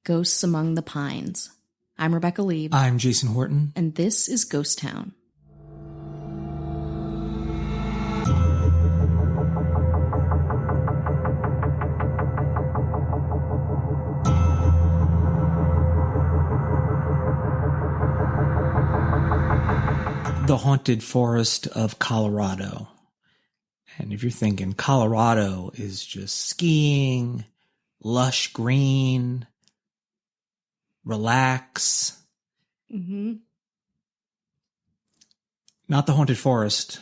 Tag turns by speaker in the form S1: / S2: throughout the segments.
S1: Ghosts Among the Pines. I'm Rebecca Lieb.
S2: I'm Jason Horton.
S1: And this is Ghost Town.
S2: The haunted forest of Colorado. And if you're thinking Colorado is just skiing, lush green, relax. Not the haunted forest.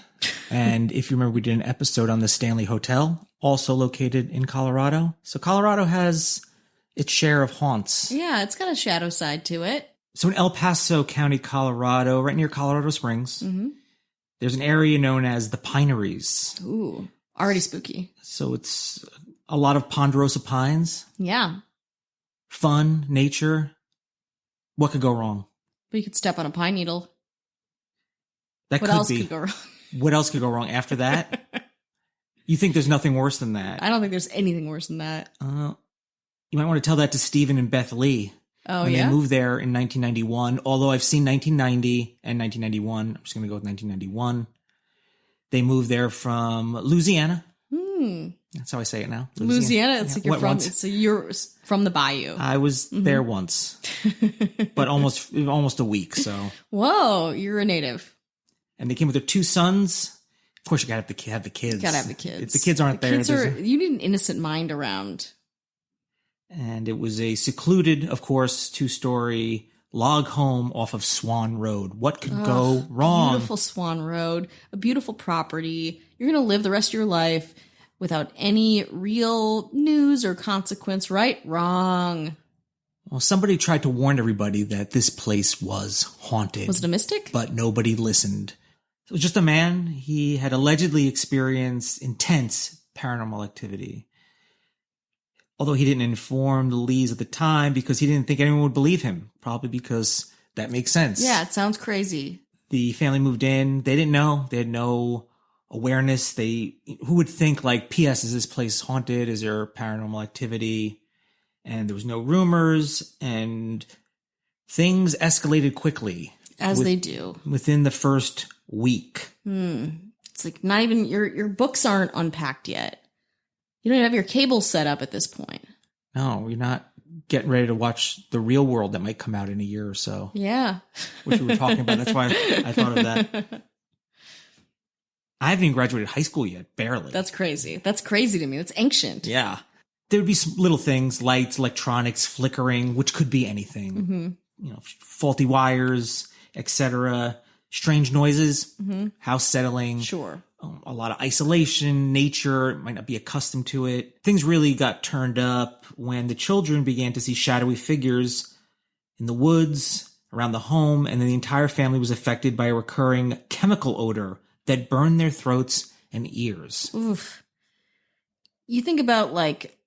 S2: And if you remember, we did an episode on the Stanley Hotel, also located in Colorado. So Colorado has its share of haunts.
S1: Yeah, it's got a shadow side to it.
S2: So in El Paso County, Colorado, right near Colorado Springs, there's an area known as the Pineries.
S1: Ooh, already spooky.
S2: So it's a lot of ponderosa pines.
S1: Yeah.
S2: Fun, nature. What could go wrong?
S1: But you could step on a pine needle.
S2: That
S1: What
S2: could
S1: else
S2: be.
S1: could go wrong?
S2: What else could go wrong after that? You think there's nothing worse than that?
S1: I don't think there's anything worse than that.
S2: You might want to tell that to Stephen and Beth Lee.
S1: Oh,
S2: when
S1: yeah?
S2: they moved there in 1991, although I've seen 1990 and 1991. I'm just going to go with 1991. They moved there from Louisiana. That's how I say it now.
S1: Louisiana, it's like you're from the bayou.
S2: I was there once, but almost a week. So,
S1: whoa, you're a native.
S2: And they came with their two sons. Of course, you gotta have the kids.
S1: Gotta have the kids.
S2: If the kids aren't there,
S1: you need an innocent mind around.
S2: And it was a secluded, of course, 2-story log home off of Swan Road. What could go wrong?
S1: Beautiful Swan Road, a beautiful property. You're going to live the rest of your life without any real news or consequence, right? Wrong.
S2: Well, somebody tried to warn everybody that this place was haunted.
S1: Was it a mystic?
S2: But nobody listened. It was just a man. He had allegedly experienced intense paranormal activity. Although he didn't inform the Lees at the time because he didn't think anyone would believe him. Probably because that makes sense.
S1: Yeah, it sounds crazy.
S2: The family moved in. They didn't know. They had no awareness. Who would think like, P.S. is this place haunted? Is there paranormal activity? And there was no rumors, and things escalated quickly.
S1: As they do. Within
S2: the first week.
S1: It's like not even your books aren't unpacked yet. You don't even have your cable set up at this point.
S2: No, you're not getting ready to watch The Real World that might come out in a year or so.
S1: Yeah.
S2: Which we were talking about. That's why I thought of that. I haven't even graduated high school yet, barely.
S1: That's crazy. That's crazy to me. That's ancient.
S2: Yeah. There would be some little things, lights, electronics, flickering, which could be anything. Faulty wires, etc. Strange noises, house settling.
S1: Sure.
S2: A lot of isolation, nature might not be accustomed to it. Things really got turned up when the children began to see shadowy figures in the woods, around the home, and then the entire family was affected by a recurring chemical odor that burned their throats and ears.
S1: Oof. You think about like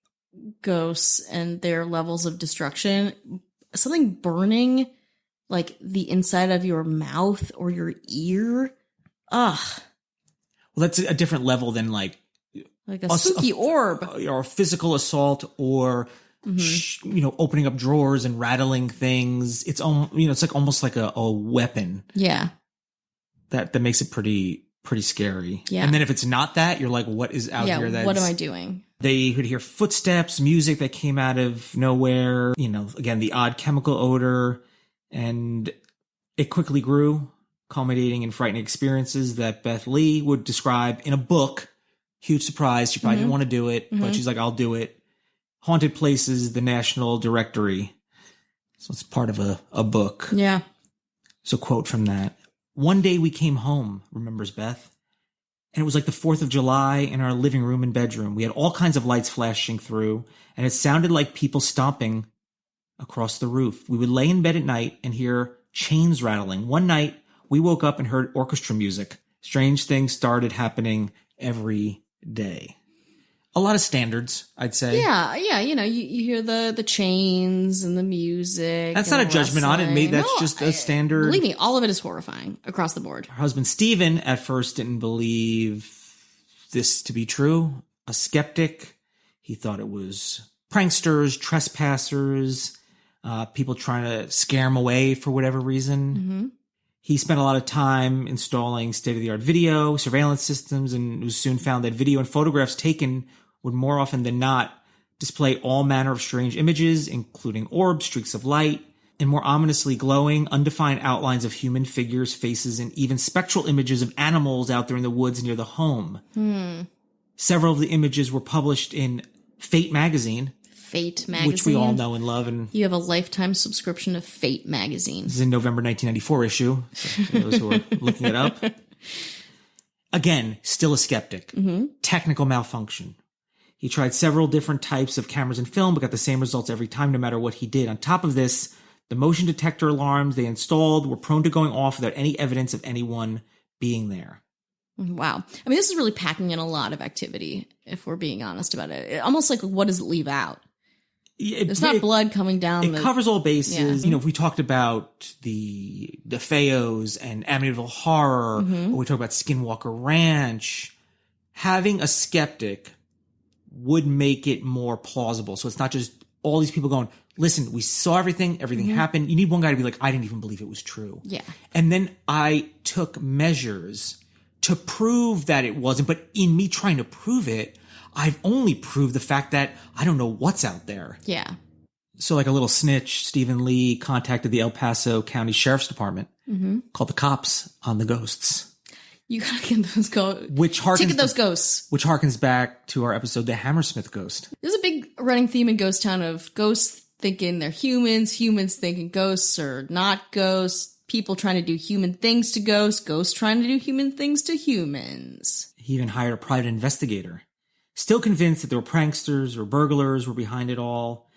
S1: ghosts and their levels of destruction, something burning like the inside of your mouth or your ear. Ugh.
S2: Well, that's a different level than like
S1: a spooky orb
S2: or physical assault or opening up drawers and rattling things. It's it's like almost like a weapon.
S1: Yeah,
S2: that makes it pretty scary.
S1: Yeah,
S2: and then if it's not that, you're like, what is out here?
S1: What am I doing?
S2: They could hear footsteps, music that came out of nowhere. Again, the odd chemical odor, and it quickly grew, culminating in frightening experiences that Beth Lee would describe in a book. Huge surprise. She probably didn't want to do it, but she's like, I'll do it. Haunted Places, the National Directory. So it's part of a book.
S1: Yeah.
S2: So quote from that. One day we came home, remembers Beth, and it was like the 4th of July in our living room and bedroom. We had all kinds of lights flashing through, and it sounded like people stomping across the roof. We would lay in bed at night and hear chains rattling. One night, we woke up and heard orchestra music. Strange things started happening every day. A lot of standards, I'd say.
S1: Yeah. You hear the chains and the music.
S2: That's not a judgment on it. Maybe that's just a standard.
S1: Believe me, all of it is horrifying across the board.
S2: Her husband, Stephen, at first didn't believe this to be true. A skeptic. He thought it was pranksters, trespassers. people trying to scare him away for whatever reason.
S1: Mm-hmm.
S2: He spent a lot of time installing state-of-the-art video, surveillance systems, and was soon found that video and photographs taken would more often than not display all manner of strange images, including orbs, streaks of light, and more ominously glowing, undefined outlines of human figures, faces, and even spectral images of animals out there in the woods near the home. Several of the images were published in Fate magazine,
S1: Fate magazine,
S2: which we all know and love. And
S1: you have a lifetime subscription of Fate magazine.
S2: this is in November 1994 issue, so for those who are looking it up. Again, still a skeptic. Technical malfunction. He tried several different types of cameras and film, but got the same results every time, no matter what he did. On top of this, the motion detector alarms they installed were prone to going off without any evidence of anyone being there.
S1: Wow. I mean, this is really packing in a lot of activity, if we're being honest about it. Almost like, what does it leave out? There's not blood coming down.
S2: It covers all bases.
S1: Yeah.
S2: You know, if we talked about the Fayos and Amityville Horror, or we talk about Skinwalker Ranch, having a skeptic would make it more plausible. So it's not just all these people going, listen, we saw everything happened. You need one guy to be like, I didn't even believe it was true.
S1: Yeah.
S2: And then I took measures to prove that it wasn't. But in me trying to prove it, I've only proved the fact that I don't know what's out there.
S1: Yeah.
S2: So like a little snitch, Stephen Lee contacted the El Paso County Sheriff's Department, called the cops on the ghosts.
S1: You gotta get those ghosts.
S2: Ticket
S1: those ghosts.
S2: Which harkens back to our episode, The Hammersmith Ghost.
S1: There's a big running theme in Ghost Town of ghosts thinking they're humans, humans thinking ghosts are not ghosts, people trying to do human things to ghosts, ghosts trying to do human things to humans.
S2: He even hired a private investigator. Still convinced that there were pranksters or burglars were behind it all.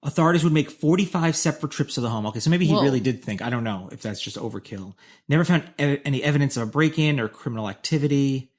S2: Authorities would make 45 separate trips to the home. Okay, so maybe he really did think. I don't know if that's just overkill. Never found any evidence of a break-in or criminal activity.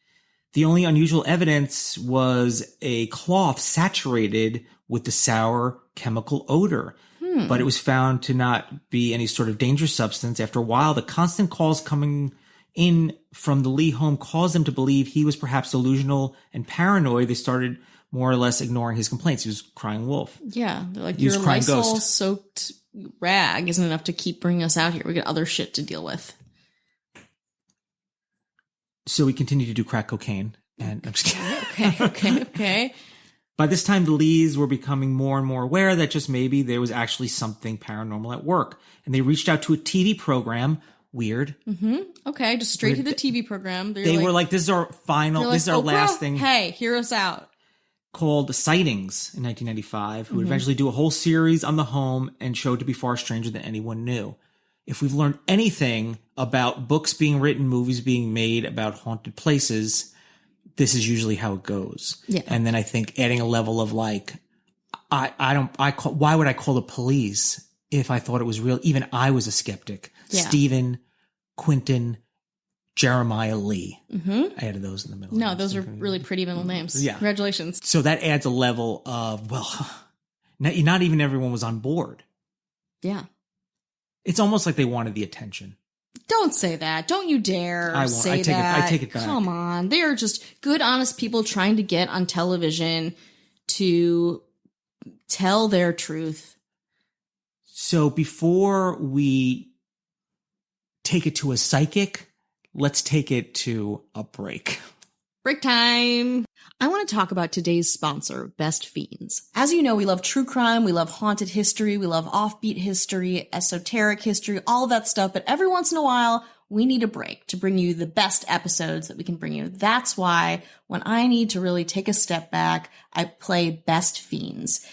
S2: The only unusual evidence was a cloth saturated with the sour chemical odor. But it was found to not be any sort of dangerous substance. After a while, the constant calls coming in from the Lee home caused them to believe he was perhaps delusional and paranoid. They started more or less ignoring his complaints. He was crying wolf.
S1: Yeah, they're like,
S2: He was
S1: your
S2: crying
S1: Lysol
S2: ghost.
S1: soaked rag isn't enough to keep bringing us out here. We got other shit to deal with.
S2: So we continued to do crack cocaine. And I'm just kidding.
S1: Okay.
S2: By this time, the Lees were becoming more and more aware that just maybe there was actually something paranormal at work. And they reached out to a TV program. Weird.
S1: Okay, just straight to the TV program.
S2: They were like, this is our final, this is our
S1: Oprah,
S2: last thing.
S1: Hey, hear us out.
S2: Called Sightings in 1995, who would eventually do a whole series on the home and showed to be far stranger than anyone knew. If we've learned anything about books being written, movies being made about haunted places, this is usually how it goes.
S1: Yeah.
S2: And then I think adding a level of like, why would I call the police if I thought it was real? Even I was a skeptic.
S1: Yeah.
S2: Stephen, Quentin, Jeremiah Lee. I added those in the middle.
S1: No, those are really pretty middle names.
S2: Yeah.
S1: Congratulations.
S2: So that adds a level of, well, not even everyone was on board.
S1: Yeah.
S2: It's almost like they wanted the attention.
S1: Don't say that. Don't you dare
S2: I won't.
S1: say that.
S2: I take it back.
S1: Come on. They are just good, honest people trying to get on television to tell their truth.
S2: So before we take it to a psychic, let's take it to a break.
S1: Break time. I want to talk about today's sponsor, Best Fiends. As you know, we love true crime, we love haunted history, we love offbeat history, esoteric history, all of that stuff. But every once in a while, we need a break to bring you the best episodes that we can bring you. That's why when I need to really take a step back, I play Best Fiends.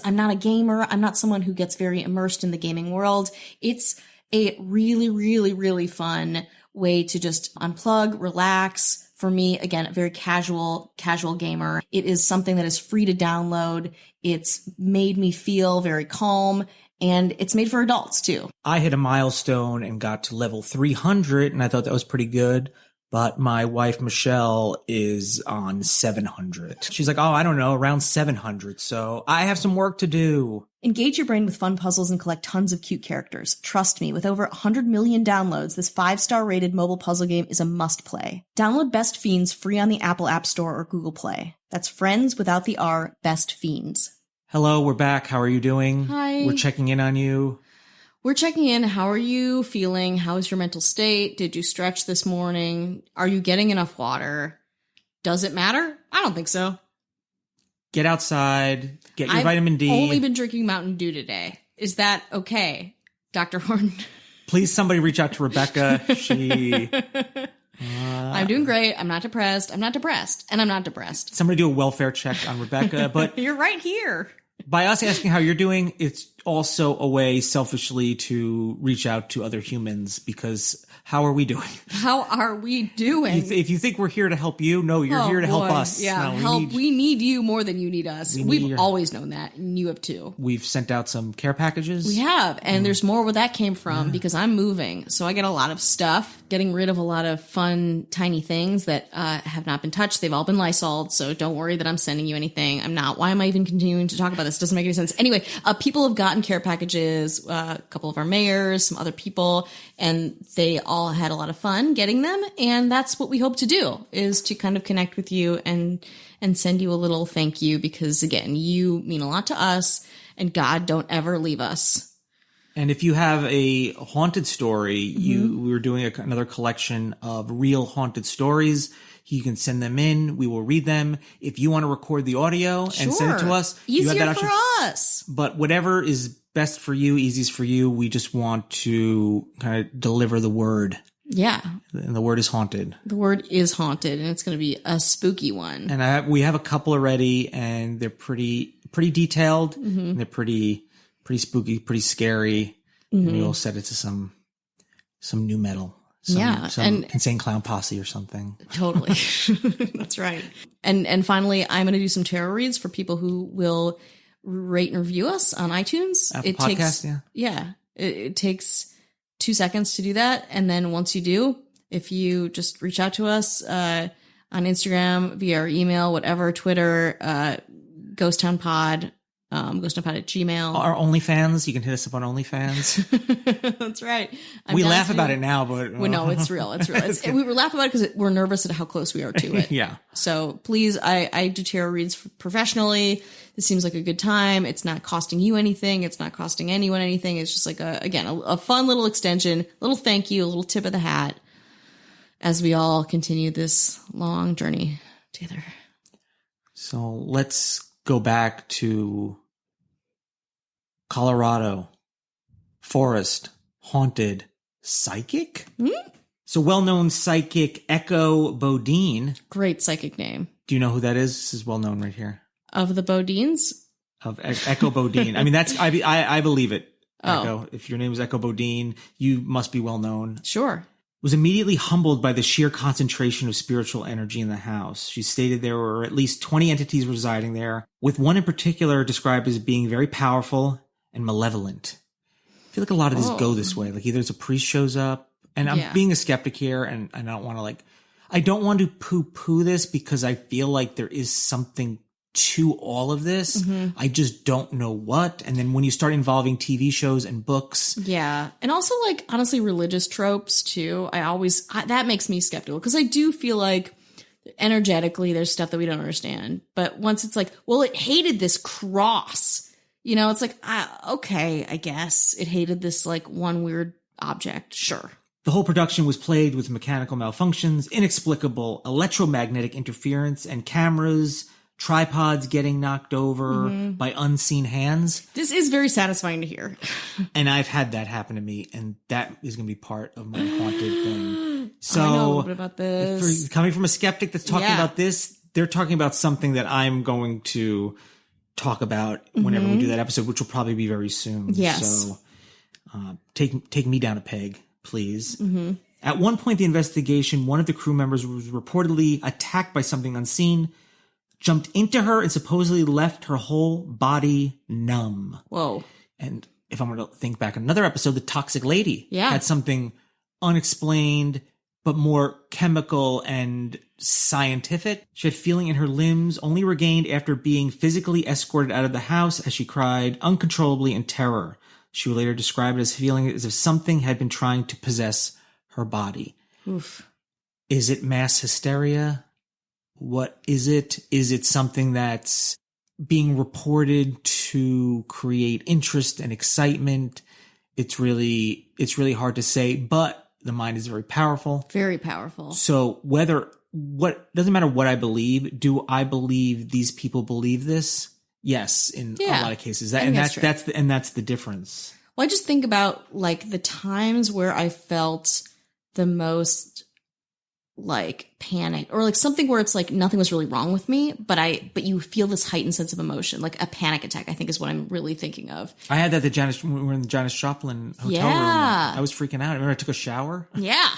S1: I'm not a gamer. I'm not someone who gets very immersed in the gaming world. It's a really, really, really fun way to just unplug, relax. For me, again, a very casual gamer. It is something that is free to download. It's made me feel very calm, and it's made for adults too.
S2: I hit a milestone and got to level 300, and I thought that was pretty good. But my wife, Michelle, is on 700. She's like, oh, I don't know, around 700. So I have some work to do.
S1: Engage your brain with fun puzzles and collect tons of cute characters. Trust me, with over 100 million downloads, this 5-star rated mobile puzzle game is a must play. Download Best Fiends free on the Apple App Store or Google Play. That's friends without the R, Best Fiends.
S2: Hello, we're back. How are you doing?
S1: Hi.
S2: We're checking in on you.
S1: We're checking in. How are you feeling? How is your mental state? Did you stretch this morning? Are you getting enough water? Does it matter? I don't think so.
S2: Get outside. Get your
S1: I've
S2: vitamin D.
S1: only been drinking Mountain Dew today. Is that okay, Dr. Horton?
S2: Please, somebody reach out to Rebecca.
S1: I'm doing great. I'm not depressed. I'm not depressed. And I'm not depressed.
S2: Somebody do a welfare check on Rebecca. But
S1: You're right here.
S2: by us asking how you're doing, it's also a way selfishly to reach out to other humans, because how are we doing?
S1: How are we doing?
S2: If you think we're here to help you, no, you're here to help
S1: boy.
S2: us.
S1: Yeah,
S2: No,
S1: we need you more than you need us.
S2: We
S1: We've
S2: need your-
S1: always known that, and you have too.
S2: We've sent out some care packages.
S1: We have, and there's more where that came from because I'm moving. So I get a lot of stuff, getting rid of a lot of fun, tiny things that have not been touched. They've all been Lysoled, so don't worry that I'm sending you anything. I'm not. Why am I even continuing to talk about this? Doesn't make any sense. Anyway, people have gotten care packages, a couple of our mayors, some other people, and they all had a lot of fun getting them. And that's what we hope to do, is to kind of connect with you and send you a little thank you, because again, you mean a lot to us, and God, don't ever leave us.
S2: And if you have a haunted story, we were doing another collection of real haunted stories. You can send them in. We will read them. If you want to record the audio and send it to us, you have
S1: Easier
S2: that option.
S1: for us.
S2: But whatever is best for you, easiest for you, we just want to kind of deliver the word.
S1: Yeah.
S2: And the word is haunted.
S1: The word is haunted, and it's going to be a spooky one.
S2: And we have a couple already, and they're pretty detailed, and they're pretty spooky, pretty scary. And we'll set it to some new metal. Some
S1: and
S2: Insane Clown Posse or something.
S1: Totally. That's right. And finally, I'm going to do some tarot reads for people who will rate and review us on iTunes.
S2: Apple Podcast,
S1: It takes 2 seconds to do that. And then once you do, if you just reach out to us on Instagram, via our email, whatever, Twitter, GhostTownPod, GhostTownPod@gmail.
S2: Our OnlyFans, you can hit us up on OnlyFans.
S1: That's right.
S2: We laugh about it now, but
S1: well, no, it's real. It's real. We were laughing about it because we're nervous at how close we are to it.
S2: Yeah.
S1: So please, I do tarot reads professionally. This seems like a good time. It's not costing you anything. It's not costing anyone anything. It's just like a fun little extension, little thank you, a little tip of the hat as we all continue this long journey together.
S2: So let's go back to Colorado. Forest, haunted, psychic? So well-known psychic Echo Bodine.
S1: Great psychic name.
S2: Do you know who that is? This is well-known right here.
S1: Of the Bodines?
S2: Of Echo Bodine. I mean, I believe it.
S1: Oh.
S2: Echo. If your name is Echo Bodine, you must be well-known.
S1: Sure.
S2: Was immediately humbled by the sheer concentration of spiritual energy in the house. She stated there were at least 20 entities residing there, with one in particular described as being very powerful and malevolent. I feel like a lot of these go this way. Like either it's a priest shows up, and I'm being a skeptic here, and I don't want to I don't want to poo-poo this because I feel like there is something to all of this. I just don't know what. And then when you start involving TV shows and books.
S1: Yeah. And also honestly, religious tropes too. That makes me skeptical because I do feel like energetically there's stuff that we don't understand. But once it's like, well, it hated this cross, it's like, okay, I guess it hated this one weird object. Sure.
S2: The whole production was plagued with mechanical malfunctions, inexplicable electromagnetic interference, and cameras, tripods getting knocked over by unseen hands.
S1: This is very satisfying to hear.
S2: And I've had that happen to me, and that is going to be part of my haunted thing. So,
S1: I know a little bit about this.
S2: Coming from a skeptic that's talking about this, they're talking about something that I'm going to talk about whenever we do that episode, which will probably be very soon.
S1: Yes.
S2: So, take me down a peg, please. At one point, the investigation, one of the crew members was reportedly attacked by something unseen, jumped into her, and supposedly left her whole body numb.
S1: Whoa.
S2: And if I'm going to think back another episode, the toxic lady
S1: Yeah.
S2: had something unexplained, but more chemical and scientific. She had feeling in her limbs, only regained after being physically escorted out of the house as she cried uncontrollably in terror. She would later describe it as feeling as if something had been trying to possess her body.
S1: Oof.
S2: Is it mass hysteria? What is it? Is it something that's being reported to create interest and excitement. It's really hard to say, but the mind is very powerful.
S1: Very powerful.
S2: So doesn't matter what I believe. Do I believe these people believe this? Yes, in a lot of cases. That's the difference.
S1: Well, I just think about like the times where I felt the most like panic or like something where it's like nothing was really wrong with me, but you feel this heightened sense of emotion, like a panic attack, I think is what I'm really thinking of.
S2: I had that when we were in the Janis Joplin hotel room. I was freaking out. I remember I took a shower.
S1: Yeah.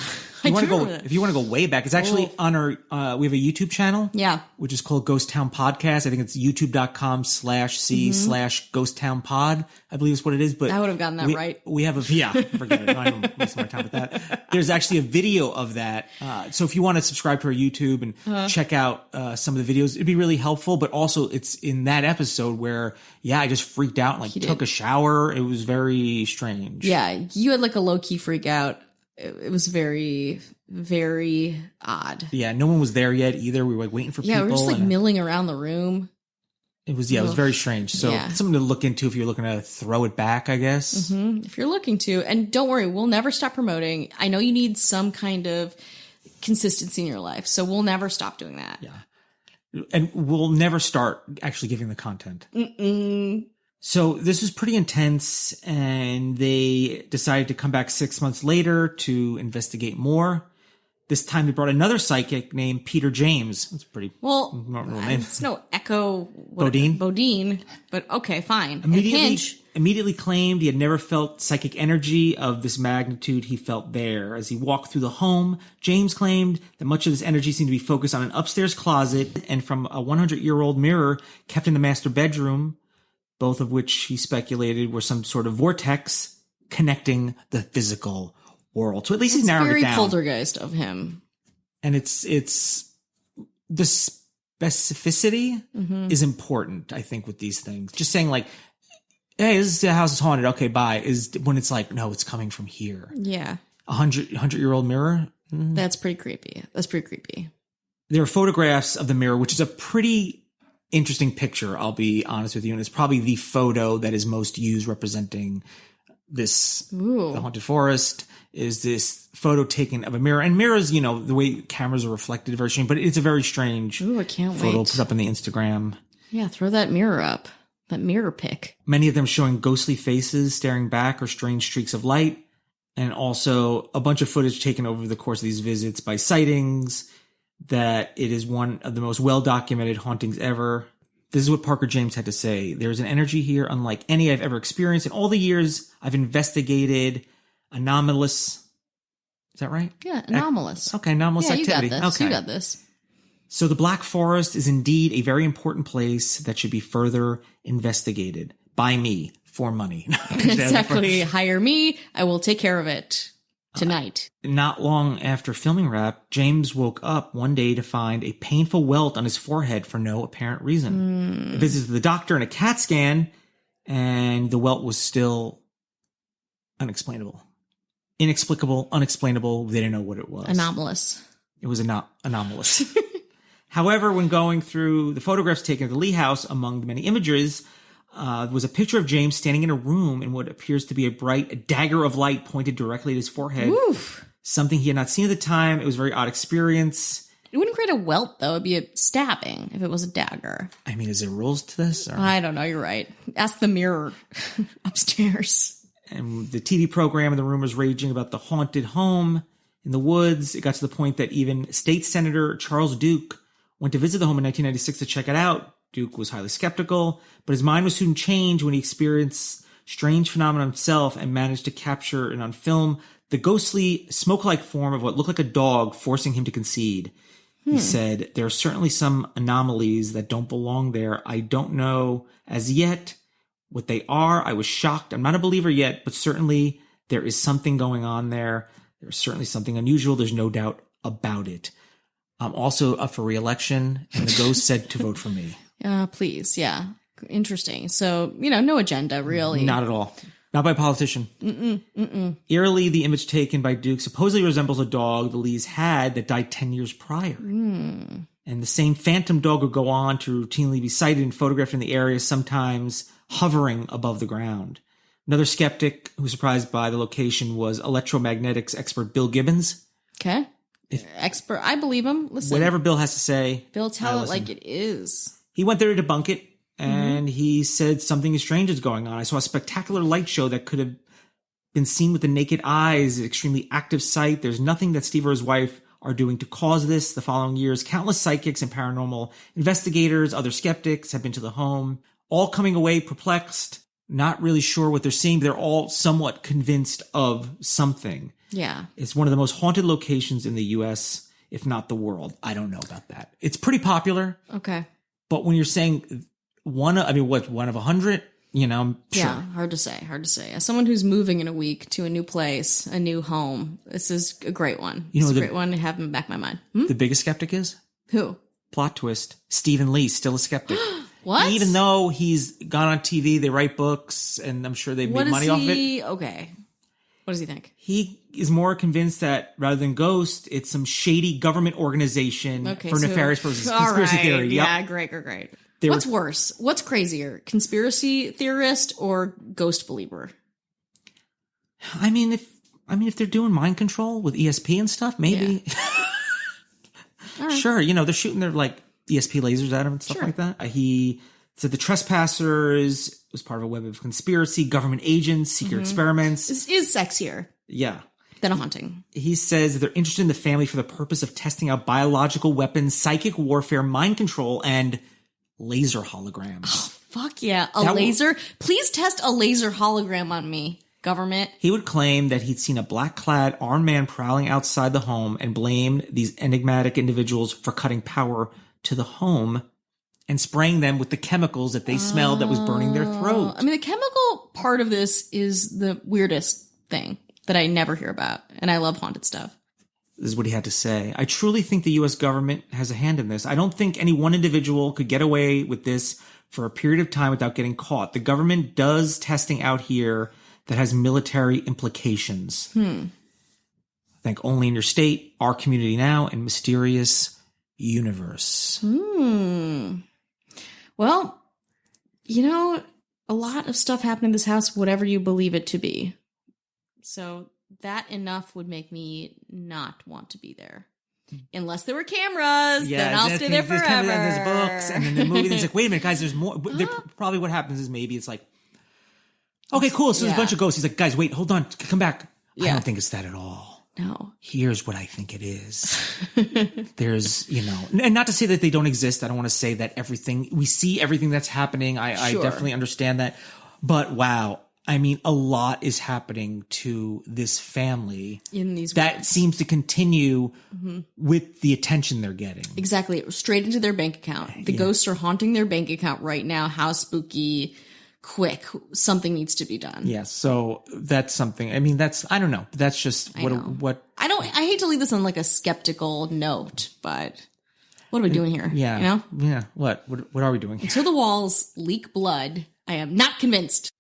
S2: If you want to go way back, it's actually on our, we have a YouTube channel.
S1: Yeah.
S2: Which is called Ghost Town Podcast. I think it's youtube.com/c/ghosttownpod. I believe is what it is. But
S1: I would have gotten that right.
S2: We have forget it. I'm wasting my time with that. There's actually a video of that. So if you want to subscribe to our YouTube and check out some of the videos, it'd be really helpful. But also it's in that episode where, I just freaked out and like took a shower. It was very strange.
S1: Yeah. You had like a low key freak out. It was very, very odd.
S2: Yeah, no one was there yet either. We were like waiting for people.
S1: Yeah, we were just like milling around the room.
S2: It was very strange. So something to look into if you're looking to throw it back, I guess.
S1: Mm-hmm. If you're looking to. And don't worry, we'll never stop promoting. I know you need some kind of consistency in your life, so we'll never stop doing that.
S2: Yeah. And we'll never start actually giving the content. So this was pretty intense, and they decided to come back 6 months later to investigate more. This time they brought another psychic named Peter James. That's pretty normal name.
S1: It's no Echo
S2: Bodine,
S1: but okay, fine.
S2: Immediately claimed he had never felt psychic energy of this magnitude he felt there. As he walked through the home, James claimed that much of this energy seemed to be focused on an upstairs closet and from a 100-year-old mirror kept in the master bedroom, both of which he speculated were some sort of vortex connecting the physical world. So at least he's narrowed it down.
S1: Very poltergeist of him.
S2: And it's the specificity is important, I think, with these things. Just saying like, hey, this house is haunted. Okay, bye. Is when it's like, no, it's coming from here.
S1: Yeah.
S2: 100-year-old mirror.
S1: That's pretty creepy.
S2: There are photographs of the mirror, which is a pretty interesting picture, I'll be honest with you. And it's probably the photo that is most used representing this the haunted forest is this photo taken of a mirror. And mirrors, the way cameras are reflected very strange, but it's a very strange
S1: I can't
S2: photo
S1: wait.
S2: put up on the Instagram.
S1: Yeah, throw that mirror up. That mirror pic.
S2: Many of them showing ghostly faces staring back or strange streaks of light. And also a bunch of footage taken over the course of these visits by sightings, that it is one of the most well-documented hauntings ever. This is what Parker James had to say. There's an energy here unlike any I've ever experienced. In all the years I've investigated anomalous... Is that right?
S1: Yeah, anomalous.
S2: Okay, anomalous activity.
S1: You got this.
S2: Okay.
S1: You got this.
S2: So the Black Forest is indeed a very important place that should be further investigated by me for money.
S1: Exactly. Hire me. I will take care of it tonight.
S2: Not long after filming Wrap, James woke up one day to find a painful welt on his forehead for no apparent reason. He visited the doctor and a CAT scan, and the welt was still unexplainable. Inexplicable, unexplainable. They didn't know what it was.
S1: Anomalous.
S2: It was anomalous. However, when going through the photographs taken at the Lee House, among the many images, was a picture of James standing in a room in what appears to be a dagger of light pointed directly at his forehead.
S1: Oof.
S2: Something he had not seen at the time. It was a very odd experience.
S1: It wouldn't create a welt, though. It'd be a stabbing if it was a dagger.
S2: I mean, is there rules to this? Or?
S1: I don't know. You're right. Ask the mirror upstairs.
S2: And the TV program and the rumors raging about the haunted home in the woods. It got to the point that even State Senator Charles Duke went to visit the home in 1996 to check it out. Duke was highly skeptical, but his mind was soon changed when he experienced strange phenomena himself and managed to capture it on film the ghostly, smoke-like form of what looked like a dog, forcing him to concede. He said, there are certainly some anomalies that don't belong there. I don't know as yet what they are. I was shocked. I'm not a believer yet, but certainly there is something going on there. There's certainly something unusual. There's no doubt about it. I'm also up for re-election, and the ghost said to vote for me.
S1: Please. Yeah. Interesting. So, no agenda, really.
S2: Not at all. Not by a politician. Eerily, the image taken by Duke supposedly resembles a dog the Lees had that died 10 years prior. And And the same phantom dog would go on to routinely be sighted and photographed in the area, sometimes hovering above the ground. Another skeptic who was surprised by the location was electromagnetics expert Bill Gibbons.
S1: Okay. Expert. I believe him. Listen.
S2: Whatever Bill has to say.
S1: Bill, tell it like it is.
S2: He went there to debunk it, and he said something strange is going on. I saw a spectacular light show that could have been seen with the naked eyes, an extremely active sight. There's nothing that Steve or his wife are doing to cause this. The following years, countless psychics and paranormal investigators, other skeptics have been to the home, all coming away perplexed, not really sure what they're seeing. They're all somewhat convinced of something.
S1: Yeah.
S2: It's one of the most haunted locations in the U.S., if not the world. I don't know about that. It's pretty popular.
S1: Okay.
S2: But when you're saying one of 100, I'm sure.
S1: Yeah, hard to say. As someone who's moving in a week to a new place, a new home, this is a great one. It's a great one to have in the back of my mind.
S2: The biggest skeptic is?
S1: Who?
S2: Plot twist. Stephen Lee, still a skeptic.
S1: What?
S2: Even though he's gone on TV, they write books, and I'm sure they've made money off of it.
S1: Okay. What does he think?
S2: He is more convinced that rather than ghost, it's some shady government organization for nefarious purposes. Conspiracy theory. Yep.
S1: Yeah, great. What's worse? What's crazier? Conspiracy theorist or ghost believer?
S2: I mean, if they're doing mind control with ESP and stuff, maybe. Yeah. Sure, they're shooting their ESP lasers at him and stuff like that. He said the trespassers was part of a web of conspiracy, government agents, secret experiments.
S1: This is sexier.
S2: Yeah.
S1: Than a haunting.
S2: He says that they're interested in the family for the purpose of testing out biological weapons, psychic warfare, mind control, and laser holograms.
S1: Oh, fuck yeah. Laser? Please test a laser hologram on me, government.
S2: He would claim that he'd seen a black-clad armed man prowling outside the home and blamed these enigmatic individuals for cutting power to the home and spraying them with the chemicals that they smelled that was burning their throat.
S1: I mean, the chemical part of this is the weirdest thing that I never hear about, and I love haunted stuff.
S2: This is what he had to say. I truly think the U.S. government has a hand in this. I don't think any one individual could get away with this for a period of time without getting caught. The government does testing out here that has military implications. Think only in your state, our community now, and mysterious universe.
S1: Well, a lot of stuff happened in this house, whatever you believe it to be. So that enough would make me not want to be there. Unless there were cameras, then I'll stay there forever.
S2: There's books, and then the movie, it's like, wait a minute, guys, there's more. Probably what happens is maybe it's like, okay, cool, so there's a bunch of ghosts. He's like, guys, wait, hold on, come back. I don't think it's that at all.
S1: No.
S2: Here's what I think it is. There's, and not to say that they don't exist. I don't want to say that we see everything that's happening. I definitely understand that. But wow, I mean, a lot is happening to this family
S1: in these
S2: that
S1: words.
S2: Seems to continue with the attention they're getting.
S1: Exactly. Straight into their bank account. The ghosts are haunting their bank account right now. How spooky. Quick, something needs to be done.
S2: Yeah, so that's something. I mean, I don't know. That's just what
S1: I hate to leave this on a skeptical note, but what are we doing here?
S2: Yeah. Yeah. What are we doing here?
S1: Until the walls leak blood, I am not convinced.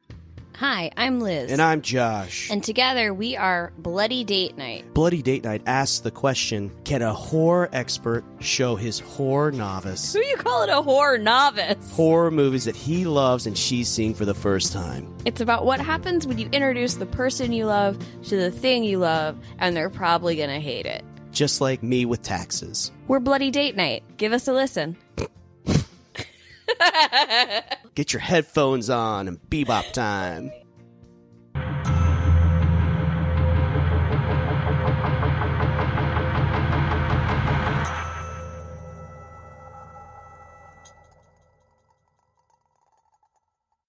S3: Hi, I'm Liz.
S4: And I'm Josh.
S3: And together we are Bloody Date Night.
S4: Bloody Date Night asks the question, can a horror expert show his horror novice
S3: Who you calling a horror novice?
S4: horror movies that he loves and she's seeing for the first time?
S3: It's about what happens when you introduce the person you love to the thing you love, and they're probably gonna hate it.
S4: Just like me with taxes.
S3: We're Bloody Date Night. Give us a listen.
S4: Get your headphones on and bebop time.